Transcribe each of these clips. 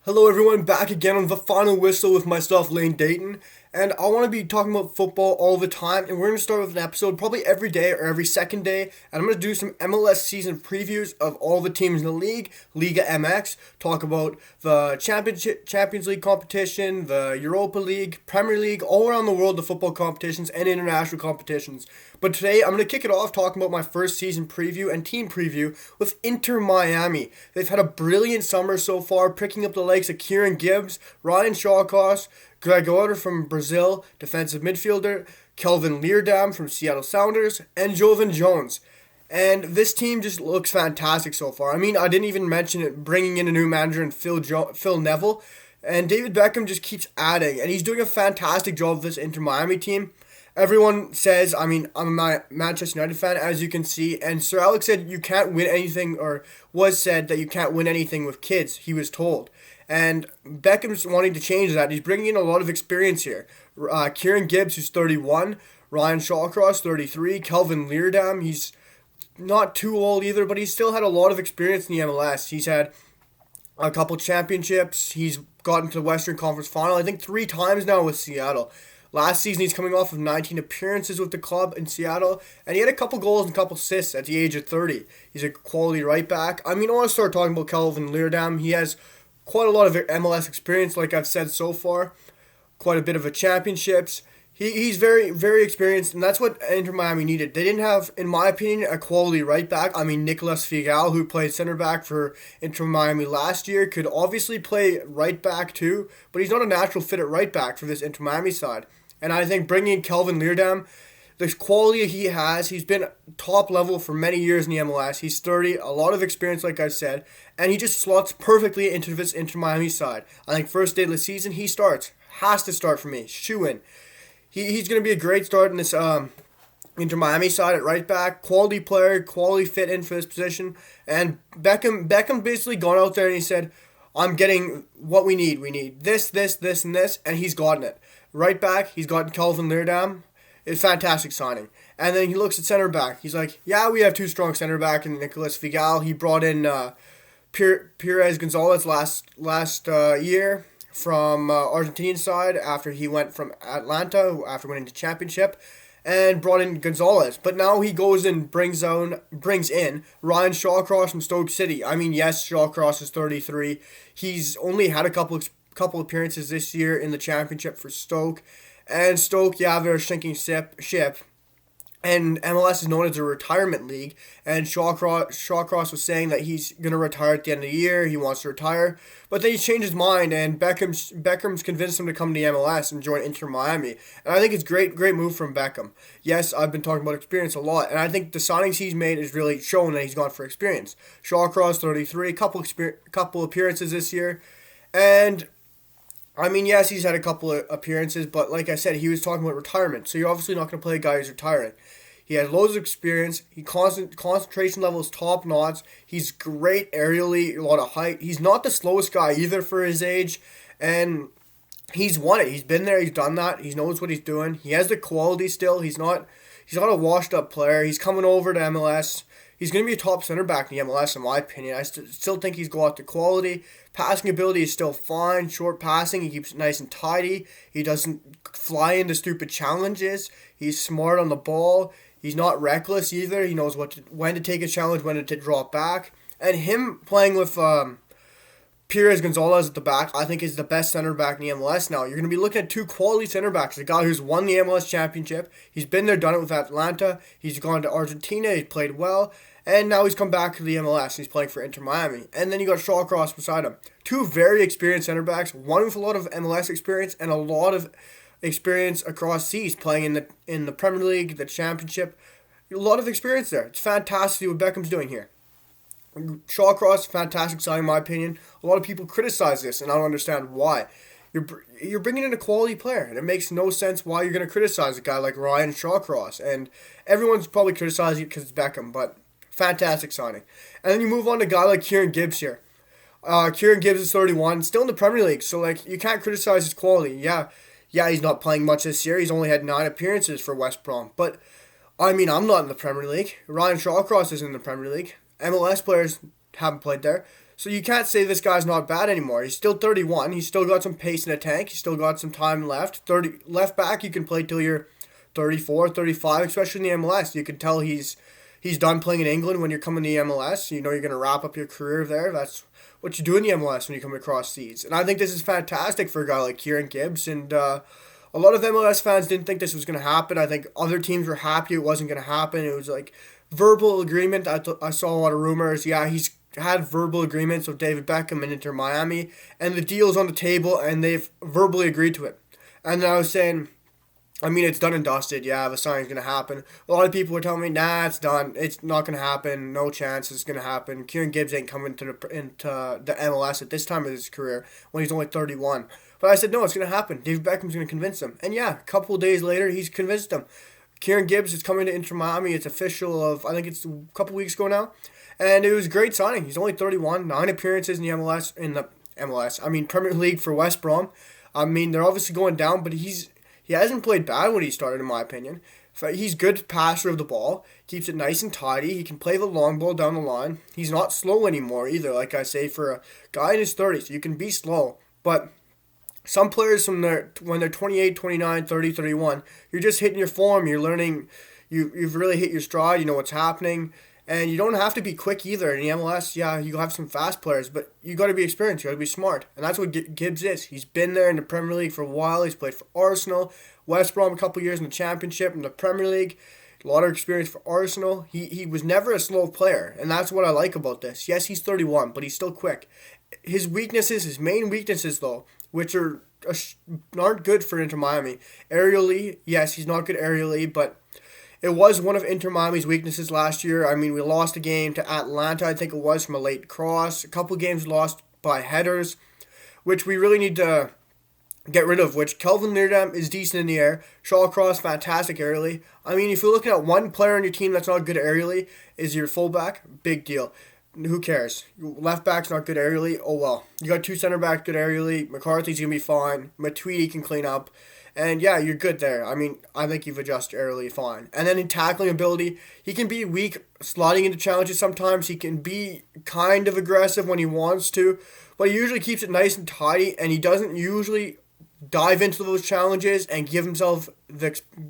Hello everyone, back again on the final whistle with myself, Lane Dayton, and I want to be talking about football all the time, and we're going to start with an episode probably every day or every second day, and I'm going to do some MLS season previews of all the teams in the league, Liga MX, talk about the Champions League competition, the Europa League, Premier League, all around the world, the football competitions and international competitions. But today I'm going to kick it off talking about my first season preview and team preview with Inter Miami. They've had a brilliant summer so far, picking up the likes of Kieran Gibbs, Ryan Shawcross, Gregore from Brazil, defensive midfielder, Kelvin Leerdam from Seattle Sounders, and Jovan Jones. And this team just looks fantastic so far. I mean, I didn't even mention it, bringing in a new manager in Phil Neville. And David Beckham just keeps adding, and he's doing a fantastic job with this Inter Miami team. Everyone says, I mean, I'm a Manchester United fan, as you can see, and Sir Alex said you can't win anything, or was said that you can't win anything with kids, he was told. And Beckham's wanting to change that. He's bringing in a lot of experience here. Kieran Gibbs, who's 31, Ryan Shawcross, 33, Kelvin Leerdam, he's not too old either, but he's still had a lot of experience in the MLS. He's had a couple championships. He's gotten to the Western Conference Final, I think 3 times now with Seattle. Last season, he's coming off of 19 appearances with the club in Seattle, and he had a couple goals and a couple assists at the age of 30. He's a quality right back. I mean, I want to start talking about Kelvin Leerdam. He has quite a lot of MLS experience, like I've said so far. Quite a bit of a championships. He's very, very experienced, and that's what Inter Miami needed. They didn't have, in my opinion, a quality right back. I mean, Nicolas Figal, who played center back for Inter Miami last year, could obviously play right back too, but he's not a natural fit at right back for this Inter Miami side. And I think bringing in Kelvin Leerdam, the quality he has, he's been top level for many years in the MLS. He's 30, a lot of experience, like I said, and he just slots perfectly into this Inter Miami side. I think first day of the season, he starts. Has to start for me. Shoe in. He's going to be a great start in this Inter Miami side at right back. Quality player, quality fit in for this position. And Beckham basically gone out there and he said, I'm getting what we need. We need this, and this, and he's gotten it. Right back, he's gotten Kelvin Leerdam. It's a fantastic signing. And then he looks at center back. He's like, yeah, we have 2 strong center back in Nicolas Figal. He brought in Pires Gonzalez last year from Argentine side after he went from Atlanta after winning the championship, and brought in Gonzalez. But now he goes and brings in Ryan Shawcross from Stoke City. I mean, yes, Shawcross is 33. He's only had a couple appearances this year in the championship for Stoke. And Stoke, yeah, they're a sinking ship. And MLS is known as a retirement league. And Shawcross was saying that he's going to retire at the end of the year. He wants to retire. But then he changed his mind, and Beckham's convinced him to come to the MLS and join Inter Miami. And I think it's great move from Beckham. Yes, I've been talking about experience a lot. And I think the signings he's made is really showing that he's gone for experience. Shawcross, 33, couple appearances this year. And I mean, yes, he's had a couple of appearances, but like I said, he was talking about retirement. So you're obviously not going to play a guy who's retiring. He has loads of experience. Concentration level is top notch. He's great aerially, a lot of height. He's not the slowest guy either for his age, and he's won it. He's been there. He's done that. He knows what he's doing. He has the quality still. He's not a washed up player. He's coming over to MLS. He's going to be a top center back in the MLS, in my opinion. I still think he's got the quality. Passing ability is still fine. Short passing, he keeps it nice and tidy. He doesn't fly into stupid challenges. He's smart on the ball. He's not reckless either. He knows when to take a challenge, when to drop back. And him playing with Pires Gonzalez at the back, I think is the best center back in the MLS now. You're going to be looking at 2 quality center backs. A guy who's won the MLS championship. He's been there, done it with Atlanta. He's gone to Argentina. He's played well. And now he's come back to the MLS. He's playing for Inter Miami. And then you got Shawcross beside him. 2 very experienced center backs. One with a lot of MLS experience and a lot of experience across seas, playing in the Premier League, the Championship. A lot of experience there. It's fantastic what Beckham's doing here. Shawcross, fantastic signing in my opinion. A lot of people criticize this, and I don't understand why. You're bringing in a quality player, and it makes no sense why you're going to criticize a guy like Ryan Shawcross. And everyone's probably criticizing it because it's Beckham, but fantastic signing. And then you move on to a guy like Kieran Gibbs here. Kieran Gibbs is 31, still in the Premier League, so you can't criticize his quality. Yeah, he's not playing much this year. He's only had 9 appearances for West Brom. But, I mean, I'm not in the Premier League. Ryan Shawcross is in the Premier League. MLS players haven't played there. So you can't say this guy's not bad anymore. He's still 31. He's still got some pace in the tank. He's still got some time left. 30 left back, you can play till you're 34, 35, especially in the MLS. You can tell he's done playing in England when you're coming to the MLS. You know you're going to wrap up your career there. That's what you do in the MLS when you come across seas. And I think this is fantastic for a guy like Kieran Gibbs. And a lot of MLS fans didn't think this was going to happen. I think other teams were happy it wasn't going to happen. It was like verbal agreement. I saw a lot of rumors. Yeah, he's had verbal agreements with David Beckham and Inter Miami. And the deal's on the table and they've verbally agreed to it. And then I was saying, I mean, it's done and dusted. Yeah, the signing's going to happen. A lot of people were telling me, nah, it's done. It's not going to happen. No chance it's going to happen. Kieran Gibbs ain't coming into the MLS at this time of his career when he's only 31. But I said, no, it's going to happen. David Beckham's going to convince him. And yeah, a couple of days later, he's convinced him. Kieran Gibbs is coming to Inter Miami. It's official I think it's a couple weeks ago now. And it was a great signing. He's only 31. 9 appearances in the MLS. I mean, Premier League for West Brom. I mean, they're obviously going down, but he hasn't played bad when he started, in my opinion. He's good passer of the ball. Keeps it nice and tidy. He can play the long ball down the line. He's not slow anymore either, like I say, for a guy in his 30s. You can be slow. But some players when they're 28, 29, 30, 31, you're just hitting your form. You're learning. You've really hit your stride. You know what's happening. And you don't have to be quick either. In the MLS, yeah, you have some fast players, but you got to be experienced. You got to be smart. And that's what Gibbs is. He's been there in the Premier League for a while. He's played for Arsenal, West Brom a couple years in the Championship, in the Premier League. A lot of experience for Arsenal. He was never a slow player, and that's what I like about this. Yes, he's 31, but he's still quick. His main weaknesses, though, which aren't good for Inter Miami. Aerially, yes, he's not good aerially, but it was one of Inter Miami's weaknesses last year. I mean, we lost a game to Atlanta, I think it was, from a late cross. A couple games lost by headers, which we really need to get rid of, which Kelvin Leerdam is decent in the air. Shawcross, fantastic aerially. I mean, if you're looking at one player on your team that's not good aerially, is your fullback, big deal. Who cares? Left back's not good aerially, oh well. You got 2 center backs good aerially. McCarthy's going to be fine. Matuidi can clean up. And yeah, you're good there. I mean, I think you've adjusted early fine. And then in tackling ability, he can be weak, sliding into challenges sometimes. He can be kind of aggressive when he wants to, but he usually keeps it nice and tidy, and he doesn't usually dive into those challenges and give himself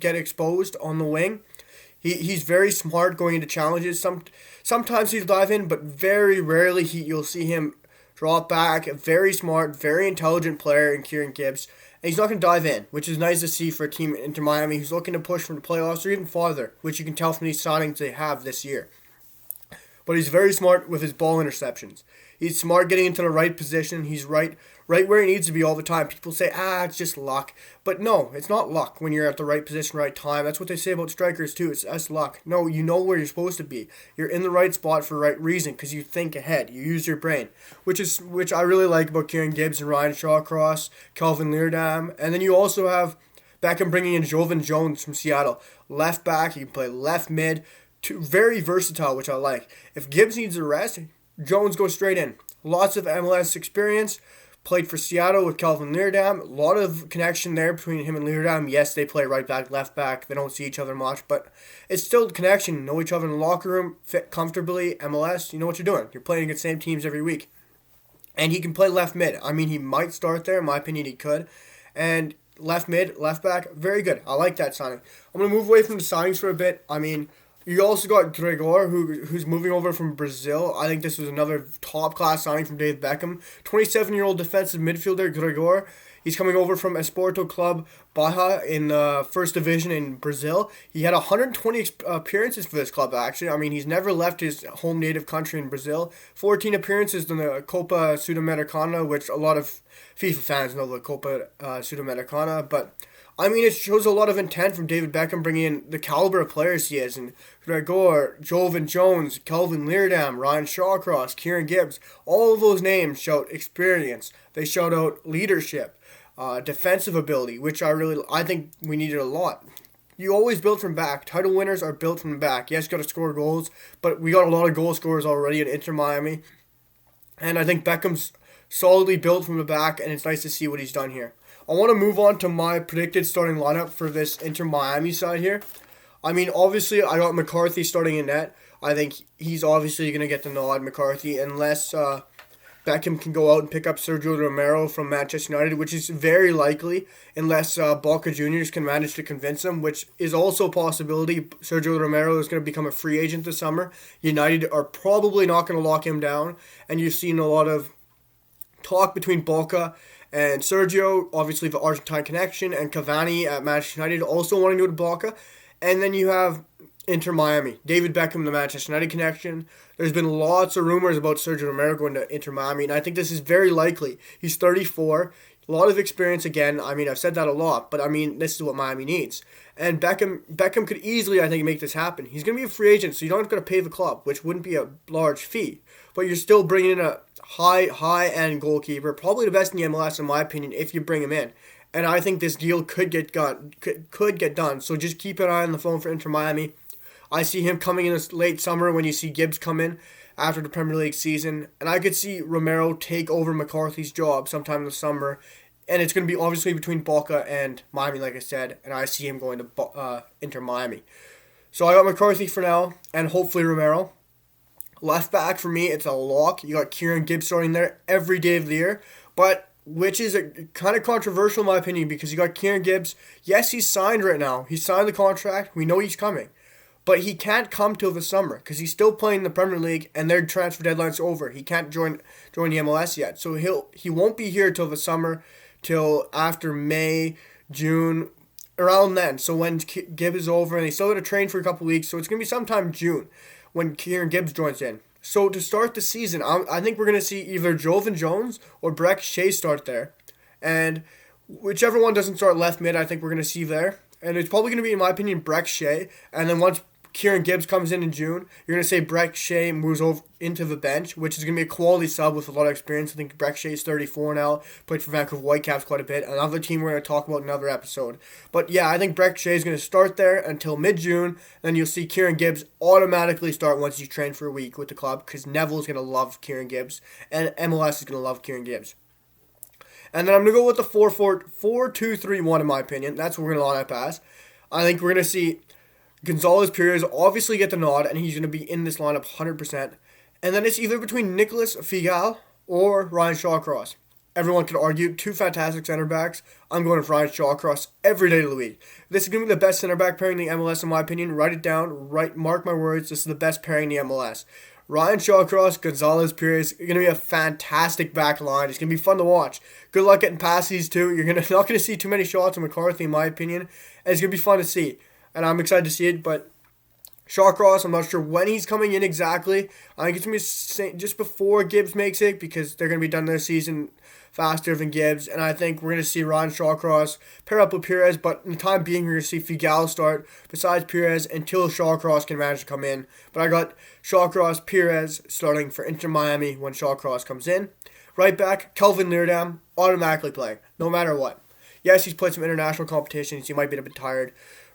get exposed on the wing. He's very smart going into challenges. Sometimes he'll dive in, but very rarely you'll see him drop back. A very smart, very intelligent player in Kieran Gibbs. And he's not going to dive in, which is nice to see for a team Inter Miami who's looking to push from the playoffs or even farther, which you can tell from these signings they have this year. But he's very smart with his ball interceptions. He's smart getting into the right position. He's right where he needs to be all the time. People say, it's just luck. But no, it's not luck when you're at the right position, right time. That's what they say about strikers too. That's luck. No, you know where you're supposed to be. You're in the right spot for the right reason because you think ahead. You use your brain, which I really like about Kieran Gibbs and Ryan Shawcross, Kelvin Leerdam. And then you also have Beckham bringing in Jovan Jones from Seattle. Left back, he can play left mid. Very versatile, which I like. If Gibbs needs a rest, Jones goes straight in. Lots of MLS experience. Played for Seattle with Kelvin Leerdam. A lot of connection there between him and Leerdam. Yes, they play right back, left back. They don't see each other much, but it's still connection. Know each other in the locker room, fit comfortably. MLS, you know what you're doing. You're playing against the same teams every week. And he can play left mid. I mean, he might start there. In my opinion, he could. And left mid, left back, very good. I like that signing. I'm going to move away from the signings for a bit. I mean, you also got Gregore, who's moving over from Brazil. I think this was another top-class signing from David Beckham. 27-year-old defensive midfielder Gregore. He's coming over from Esporte Club Baja in the first division in Brazil. He had 120 appearances for this club, actually. I mean, he's never left his home native country in Brazil. 14 appearances in the Copa Sudamericana, which a lot of FIFA fans know the Copa Sudamericana, but I mean, it shows a lot of intent from David Beckham bringing in the caliber of players he is. And Gregore, Jovan Jones, Kelvin Leerdam, Ryan Shawcross, Kieran Gibbs, all of those names shout experience. They shout out leadership, defensive ability, which I think we needed a lot. You always build from back. Title winners are built from the back. Yes, got to score goals, but we got a lot of goal scorers already in Inter Miami. And I think Beckham's solidly built from the back, and it's nice to see what he's done here. I want to move on to my predicted starting lineup for this Inter Miami side here. I mean, obviously, I got McCarthy starting in net. I think he's obviously going to get the nod, McCarthy, unless Beckham can go out and pick up Sergio Romero from Manchester United, which is very likely unless Boca Juniors can manage to convince him, which is also a possibility. Sergio Romero is going to become a free agent this summer. United are probably not going to lock him down, and you've seen a lot of talk between Boca and Sergio, obviously the Argentine connection, and Cavani at Manchester United also wanting to go to Boca. And then you have Inter Miami, David Beckham, the Manchester United connection. There's been lots of rumors about Sergio Romero going to Inter Miami, and I think this is very likely. He's 34, a lot of experience again. I mean, I've said that a lot, but I mean, this is what Miami needs. And Beckham could easily, I think, make this happen. He's going to be a free agent, so you don't have to pay the club, which wouldn't be a large fee. But you're still bringing in a high-end goalkeeper, probably the best in the MLS, in my opinion, if you bring him in. And I think this deal could get done. So just keep an eye on the phone for Inter Miami. I see him coming in this late summer when you see Gibbs come in after the Premier League season. And I could see Romero take over McCarthy's job sometime in the summer. And it's going to be obviously between Boca and Miami, like I said. And I see him going to Inter Miami. So I got McCarthy for now, and hopefully Romero. Left back, for me, it's a lock. You got Kieran Gibbs starting there every day of the year. But which is a kind of controversial in my opinion, because you got Kieran Gibbs. Yes, he's signed right now. He signed the contract. We know he's coming. But he can't come till the summer because he's still playing in the Premier League and their transfer deadline's over. He can't join the MLS yet. So he won't be here till the summer, till after May, June, around then. So when Gibbs is over, and they still got to train for a couple weeks, so it's going to be sometime June when Kieran Gibbs joins in. So to start the season, I think we're going to see either Jovan Jones or Breck Shea start there. And whichever one doesn't start left mid, I think we're going to see there. And it's probably going to be, in my opinion, Breck Shea. And then once Kieran Gibbs comes in June, you're going to say Breck Shea moves over into the bench, which is going to be a quality sub with a lot of experience. I think Breck Shea is 34 now, played for Vancouver Whitecaps quite a bit. Another team we're going to talk about in another episode. But yeah, I think Breck Shea is going to start there until mid-June. Then you'll see Kieran Gibbs automatically start once he's trained for a week with the club, because Neville's going to love Kieran Gibbs, and MLS is going to love Kieran Gibbs. And then I'm going to go with the 4-2-3-1 in my opinion. That's what we're going to line up as. I think we're going to see Gonzalez Perez obviously get the nod, and he's going to be in this lineup 100%. And then it's either between Nicholas Figal or Ryan Shawcross. Everyone could argue, two fantastic center backs. I'm going with Ryan Shawcross every day of the week. This is going to be the best center back pairing in the MLS in my opinion. Write it down, mark my words, this is the best pairing in the MLS. Ryan Shawcross, Gonzalez Perez, are going to be a fantastic back line. It's going to be fun to watch. Good luck getting past these two. You're not going to see too many shots of McCarthy in my opinion, and it's going to be fun to see. And I'm excited to see it, but Shawcross, I'm not sure when he's coming in exactly. I think it's going to be just before Gibbs makes it, because they're going to be done their season faster than Gibbs. And I think we're going to see Ryan Shawcross pair up with Perez, but in the time being, we're going to see Figal start besides Perez until Shawcross can manage to come in. But I got Shawcross, Perez starting for Inter Miami when Shawcross comes in. Right back, Kelvin Leerdam, automatically playing, no matter what. Yes, he's played some international competitions. He might be a bit tired.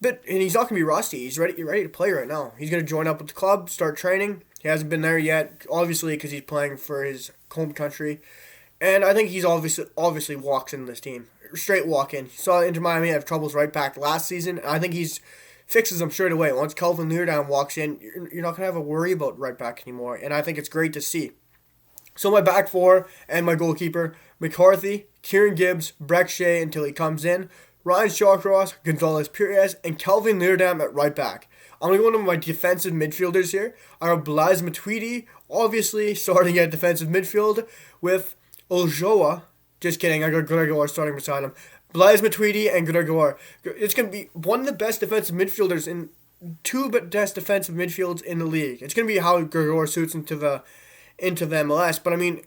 And he's not going to be rusty. He's ready to play right now. He's going to join up with the club, start training. He hasn't been there yet, obviously, because he's playing for his home country. And I think he's obviously walks in this team. Straight walk in. He saw Inter Miami have troubles right back last season, and I think he's fixes them straight away. Once Kelvin Leerdam walks in, you're not going to have a worry about right back anymore, and I think it's great to see. So my back four and my goalkeeper, McCarthy, Kieran Gibbs, Breck Shea until he comes in, Ryan Shawcross, Gonzalez Perez, and Kelvin Leerdam at right back. I'm going to go into my defensive midfielders here. I have Blaise Matuidi, obviously starting at defensive midfield with Ulloa. Just kidding, I got Gregore starting beside him. Blaise Matuidi and Gregore. It's going to be one of the best defensive midfielders in two best defensive midfields in the league. It's going to be how Gregore suits into the MLS. But I mean,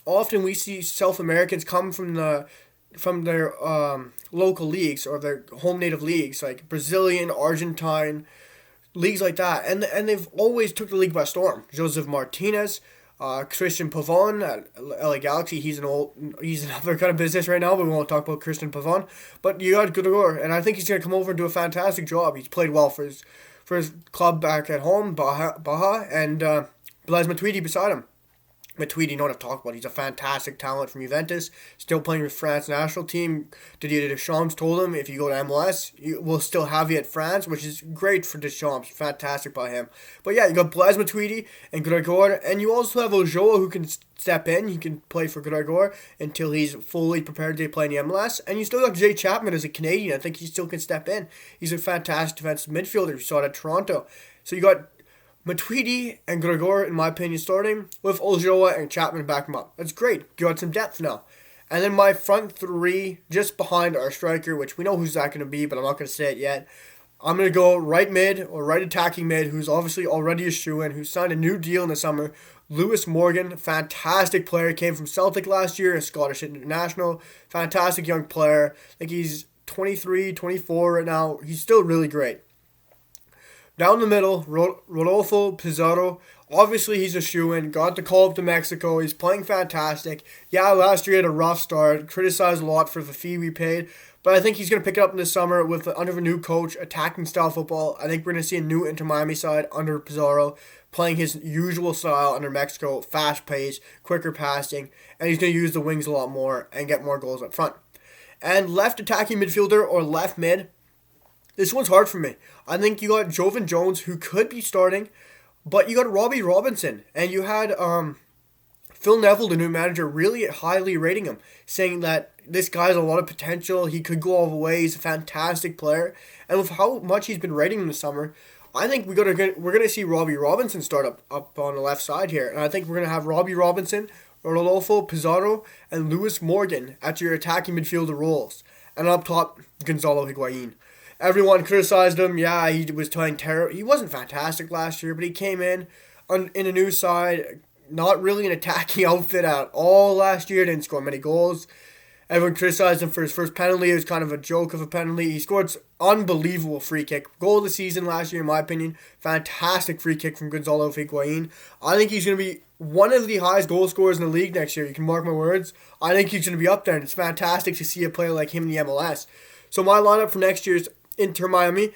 often we see South Americans come from their local leagues or their home native leagues, like Brazilian, Argentine, leagues like that, and they've always took the league by storm. Joseph Martinez, Christian Pavon at LA Galaxy, he's another kind of business right now, but we won't talk about Christian Pavon. But you got Gregore, and I think he's going to come over and do a fantastic job. He's played well for his club back at home, Baja, and Blaise Matuidi beside him. Matuidi, you know what I've talked about. He's a fantastic talent from Juventus, still playing with France national team. Didier Deschamps told him if you go to MLS, we'll still have you at France, which is great for Deschamps. Fantastic by him. But yeah, you got Blaise Matuidi and Gregore, and you also have Ulloa who can step in. He can play for Gregore until he's fully prepared to play in the MLS. And you still got Jay Chapman as a Canadian. I think he still can step in. He's a fantastic defensive midfielder. You saw it at Toronto. So you got Matuidi and Gregore, in my opinion, starting with Ulloa and Chapman back him up. That's great. You got some depth now. And then my front three, just behind our striker, which we know who's that going to be, but I'm not going to say it yet. I'm going to go right mid, or right attacking mid, who's obviously already a shoo-in, who signed a new deal in the summer. Lewis Morgan, fantastic player, came from Celtic last year, a Scottish international. Fantastic young player. I think he's 23, 24 right now. He's still really great. Down the middle, Rodolfo Pizarro. Obviously, he's a shoo-in. Got the call up to Mexico. He's playing fantastic. Yeah, last year he had a rough start. Criticized a lot for the fee we paid. But I think he's going to pick it up in the summer with under a new coach, attacking style football. I think we're going to see a new Inter Miami side under Pizarro, playing his usual style under Mexico, fast pace, quicker passing, and he's going to use the wings a lot more and get more goals up front. And left attacking midfielder or left mid, this one's hard for me. I think you got Jovan Jones, who could be starting, but you got Robbie Robinson, and you had Phil Neville, the new manager, really highly rating him, saying that this guy has a lot of potential. He could go all the way. He's a fantastic player, and with how much he's been rating him this summer, I think we're gonna see Robbie Robinson start up on the left side here, and I think we're gonna have Robbie Robinson, Rodolfo Pizarro, and Lewis Morgan at your attacking midfielder roles, and up top Gonzalo Higuain. Everyone criticized him. Yeah, he was playing terrible. He wasn't fantastic last year, but he came in a new side, not really an attacking outfit at all last year. Didn't score many goals. Everyone criticized him for his first penalty. It was kind of a joke of a penalty. He scored unbelievable free kick. Goal of the season last year, in my opinion. Fantastic free kick from Gonzalo Higuain. I think he's going to be one of the highest goal scorers in the league next year. You can mark my words. I think he's going to be up there, and it's fantastic to see a player like him in the MLS. So my lineup for next year's Inter Miami: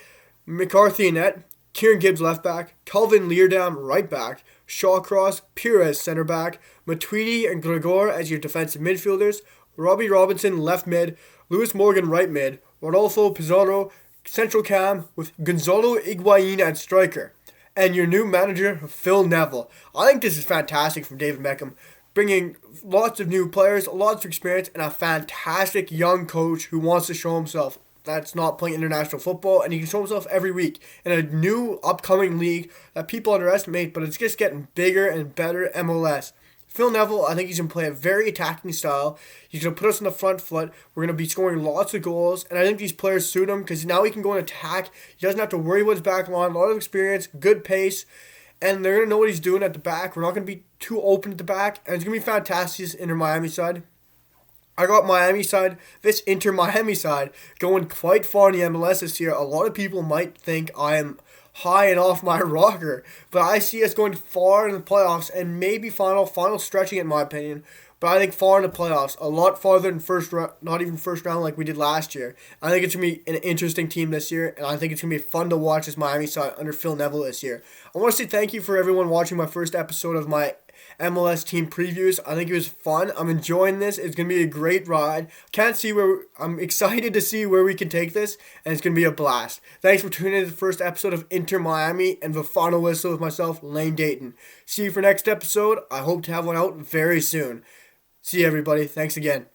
McCarthy in net, Kieran Gibbs left back, Calvin Leerdam right back, Shawcross, Perez center back, Matuidi and Gregore as your defensive midfielders, Robbie Robinson left mid, Lewis Morgan right mid, Rodolfo Pizarro central cam with Gonzalo Higuain at striker, and your new manager Phil Neville. I think this is fantastic from David Beckham, bringing lots of new players, lots of experience, and a fantastic young coach who wants to show himself. That's not playing international football, and he can show himself every week in a new upcoming league that people underestimate, but it's just getting bigger and better. MLS. Phil Neville, I think he's going to play a very attacking style. He's going to put us on the front foot. We're going to be scoring lots of goals, and I think these players suit him because now he can go and attack. He doesn't have to worry about his back line. A lot of experience, good pace, and they're going to know what he's doing at the back. We're not going to be too open at the back, and it's going to be fantastic in our Miami side. I got Miami side, this Inter Miami side, going quite far in the MLS this year. A lot of people might think I am high and off my rocker, but I see us going far in the playoffs and maybe final stretching in my opinion. But I think far in the playoffs, a lot farther than first round, not even first round like we did last year. I think it's going to be an interesting team this year, and I think it's going to be fun to watch this Miami side under Phil Neville this year. I want to say thank you for everyone watching my first episode of my MLS team previews. I think it was fun. I'm enjoying this. It's going to be a great ride. I'm excited to see where we can take this, and it's going to be a blast. Thanks for tuning in to the first episode of Inter Miami and the final whistle with myself, Lane Dayton. See you for next episode. I hope to have one out very soon. See you, everybody. Thanks again.